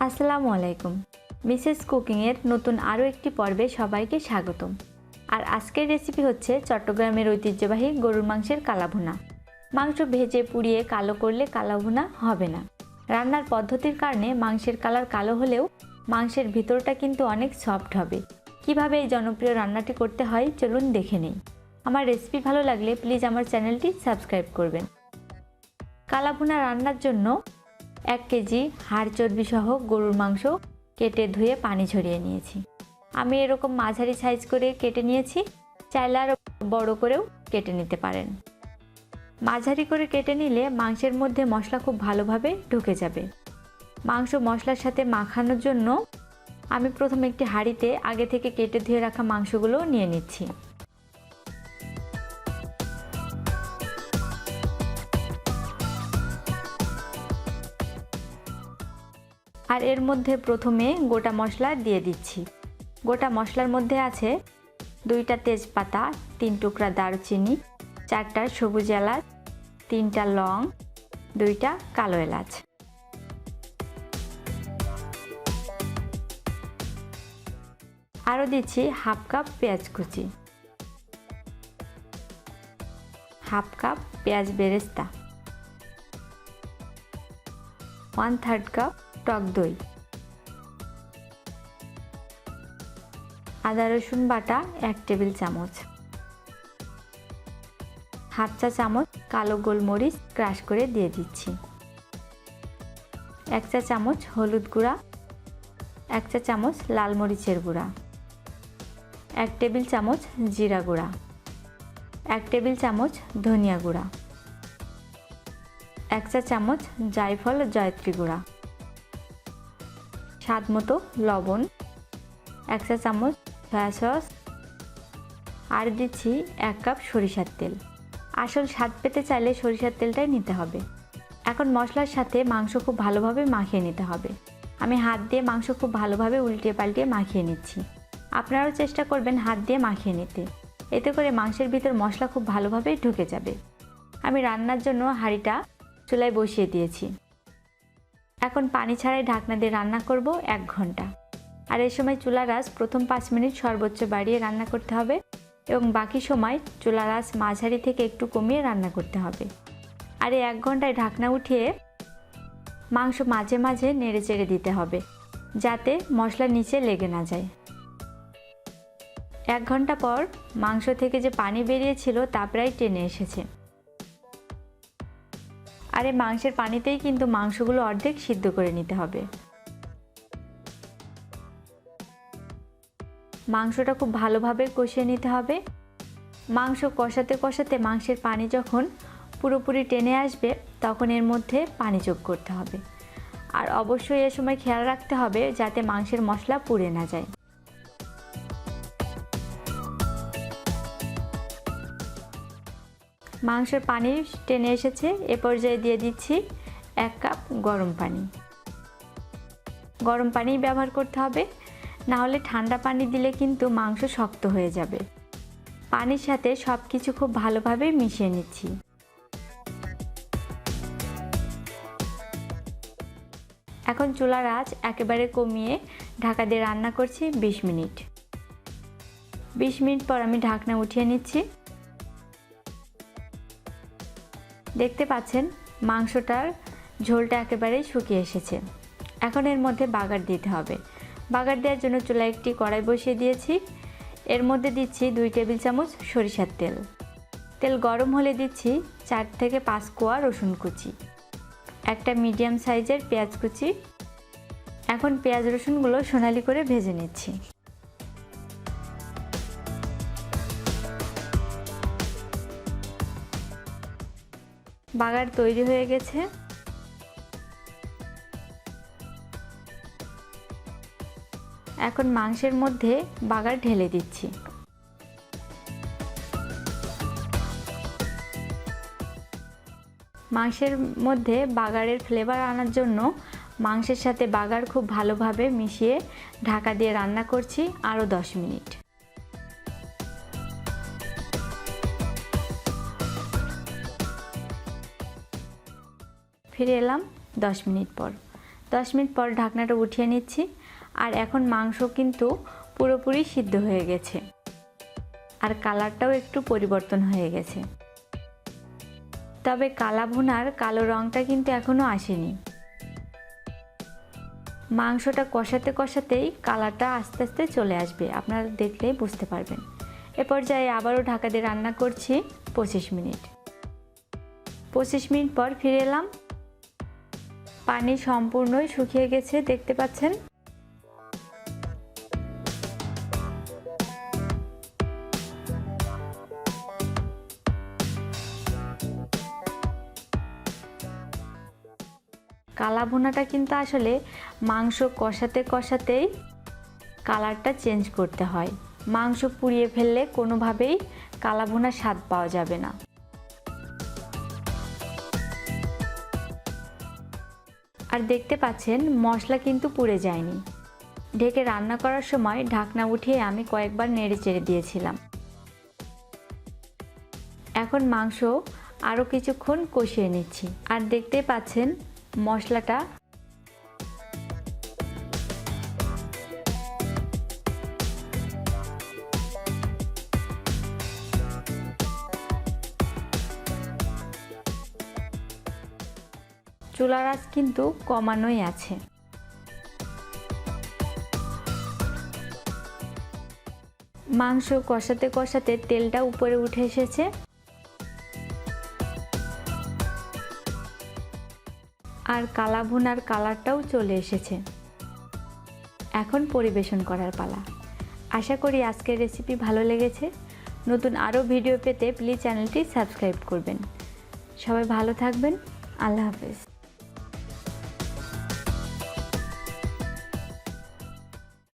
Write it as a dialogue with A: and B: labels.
A: আসসালামু আলাইকুম। মিসেস কুকিংয়ের নতুন আরও একটি পর্বে সবাইকে স্বাগতম। আর আজকের রেসিপি হচ্ছে চট্টগ্রামের ঐতিহ্যবাহী গরুর মাংসের কালাভুনা। মাংস ভেজে পুড়িয়ে কালো করলে কালাভুনা হবে না। রান্নার পদ্ধতির কারণে মাংসের কালার কালো হলেও মাংসের ভিতরটা কিন্তু অনেক সফট হবে। কিভাবে এই জনপ্রিয় রান্নাটি করতে হয় চলুন দেখে নিই। আমার রেসিপি ভালো লাগলে প্লিজ আমার চ্যানেলটি সাবস্ক্রাইব করবেন। কালাভুনা রান্নার জন্য 1 কেজি হাড় চর্বি সহ গরুর মাংস কেটে ধুয়ে পানি ঝরিয়ে নিয়েছি। আমি এরকম মাঝারি সাইজ করে কেটে নিয়েছি, চাইলে আরও বড় করেও কেটে নিতে পারেন। মাঝারি করে কেটে নিলে মাংসের মধ্যে মশলা খুব ভালোভাবে ঢুকে যাবে। মাংস মশলার সাথে মাখানোর জন্য আমি প্রথমে একটি হাঁড়িতে আগে থেকে কেটে ধুয়ে রাখা মাংসগুলো নিয়ে নিচ্ছি। আর এর মধ্যে প্রথমে গোটা মশলা দিয়ে দিচ্ছি। গোটা মশলার মধ্যে আছে 2টা তেজপাতা, 3 টুকরা দারুচিনি, 4টা সবুজ এলাচ, 3টা লং, 2টা কালো এলাচ। আরও দিচ্ছি হাফ কাপ পেঁয়াজ কুচি, হাফ কাপ পেঁয়াজ বেরেস্তা, 1/3 কাপ টক দই, আদা রসুন বাটা 1 টেবিল চামচ, হাফ চা চামচ কালো গোলমরিচ ক্রাশ করে দিয়ে দিচ্ছি, 1 চা চামচ হলুদ গুঁড়া, 1 চা চামচ লাল মরিচের গুঁড়া, 1 টেবিল চামচ জিরা গুঁড়া, 1 টেবিল চামচ ধনিয়া গুঁড়া, 1 চা চামচ জায়ফল জয়ত্রী গুঁড়া, স্বাদ মতো লবণ, 1 চা চামচ সয়া সস, আর দিচ্ছি 1 কাপ সরিষার তেল। আসল স্বাদ পেতে চাইলে সরিষার তেলটাই নিতে হবে। এখন মশলার সাথে মাংস খুব ভালোভাবে মাখিয়ে নিতে হবে। আমি হাত দিয়ে মাংস খুব ভালোভাবে উল্টিয়ে পাল্টিয়ে মাখিয়ে নিচ্ছি। আপনারাও চেষ্টা করবেন হাত দিয়ে মাখিয়ে নিতে, এতে করে মাংসের ভিতর মশলা খুব ভালোভাবে ঢুকে যাবে। আমি রান্নার জন্য হাঁড়িটা চুলায় বসিয়ে দিয়েছি। এখন পানি ছাড়াই ঢাকনা দিয়ে রান্না করব 1 ঘন্টা। আর এই সময় চুলার আঁচ প্রথম 5 মিনিট সর্বোচ্চ বাড়িয়ে রান্না করতে হবে এবং বাকি সময় চুলার আঁচ মাঝারি থেকে একটু কমিয়ে রান্না করতে হবে। আর এই 1 ঘন্টায় ঢাকনা উঠিয়ে মাংস মাঝে মাঝে নেড়ে চেড়ে দিতে হবে, যাতে মশলা নিচে লেগে না যায়। 1 ঘন্টা পর মাংস থেকে যে পানি বেরিয়েছিল তা প্রায় টেনে এসেছে। আর এই মাংসের পানিতেই কিন্তু মাংসগুলো অর্ধেক সিদ্ধ করে নিতে হবে। মাংসটা খুব ভালোভাবে কষিয়ে নিতে হবে। মাংস কষাতে কষাতে মাংসের পানি যখন পুরোপুরি টেনে আসবে তখন এর মধ্যে পানি যোগ করতে হবে। আর অবশ্যই এ সময় খেয়াল রাখতে হবে যাতে মাংসের মশলা পুড়ে না যায়। মাংসের পানি টেনে এসেছে, এ পর্যায়ে দিয়ে দিচ্ছি 1 কাপ গরম পানি। গরম পানি ব্যবহার করতে হবে, না হলে ঠান্ডা পানি দিলে কিন্তু মাংস শক্ত হয়ে যাবে। পানির সাথে সব কিছু খুব ভালোভাবে মিশিয়ে নিচ্ছি। এখন চুলার আঁচ একেবারে কমিয়ে ঢাকা দিয়ে রান্না করছি 20 মিনিট। 20 মিনিট পর আমি ঢাকনা উঠিয়ে নিচ্ছি। দেখতে পাচ্ছেন মাংসটার ঝোলটা একেবারেই শুকিয়ে এসেছে। এখন এর মধ্যে বাগার দিতে হবে। বাগার দেওয়ার জন্য চুলায় একটি কড়াই বসিয়ে দিয়েছি। এর মধ্যে দিচ্ছি 2 টেবিল চামচ সরিষার তেল। তেল গরম হলে দিচ্ছি 4 থেকে 5 কোয়া রসুন কুচি, একটা মিডিয়াম সাইজের পেঁয়াজ কুচি। এখন পেঁয়াজ রসুনগুলো সোনালি করে ভেজে নিচ্ছি। বাগার তৈরি হয়ে গেছে। এখন মাংসের মধ্যে বাগার ঢেলে দিচ্ছি। মাংসের মধ্যে বাগারের ফ্লেভার আনার জন্য মাংসের সাথে বাগার খুব ভালোভাবে মিশিয়ে ঢাকা দিয়ে রান্না করছি আরও 10 মিনিট। ফিরে এলাম 10 মিনিট পর। 10 মিনিট পর ঢাকনাটা উঠিয়ে নিচ্ছি। আর এখন মাংস কিন্তু পুরোপুরি সিদ্ধ হয়ে গেছে আর কালারটাও একটু পরিবর্তন হয়ে গেছে। তবে কালা ভুনার কালো রঙটা কিন্তু এখনও আসেনি। মাংসটা কষাতে কষাতেই কালারটা আস্তে আস্তে চলে আসবে, আপনারা দেখলেই বুঝতে পারবেন। এ পর্যায়ে আবারও ঢাকা দিয়ে রান্না করছি 25 মিনিট। 25 মিনিট পর ফিরে এলাম। পানি সম্পূর্ণই শুকিয়ে গেছে, দেখতে পাচ্ছেন। কালা ভুনাটা কিন্তু আসলে মাংস কষাতে কষাতেই কালারটা চেঞ্জ করতে হয়। মাংস পুড়িয়ে ফেললে কোনোভাবেই কালা ভুনার স্বাদ পাওয়া যাবে না। আর দেখতে পাচ্ছেন মশলা কিন্তু পুড়ে যায়নি। ঢেকে রান্না করার সময় ঢাকনা উঠিয়ে আমি কয়েকবার নেড়ে চেড়ে দিয়েছিলাম। এখন মাংস আরও কিছুক্ষণ কষিয়ে নিচ্ছি। আর দেখতে পাচ্ছেন মশলাটা চুলার আঁচ কিন্তু কমানোই আছে। মাংস কষাতে কষাতে তেলটা উপরে উঠে এসেছে। আর কালা ভুনার কালারটাও চলে এসেছে। এখন পরিবেশন করার পালা। আশা করি আজকের রেসিপি ভালো লেগেছে। নতুন আরও ভিডিও পেতে প্লিজ চ্যানেলটি সাবস্ক্রাইব করবেন। সবাই ভালো থাকবেন। আল্লাহ হাফেজ।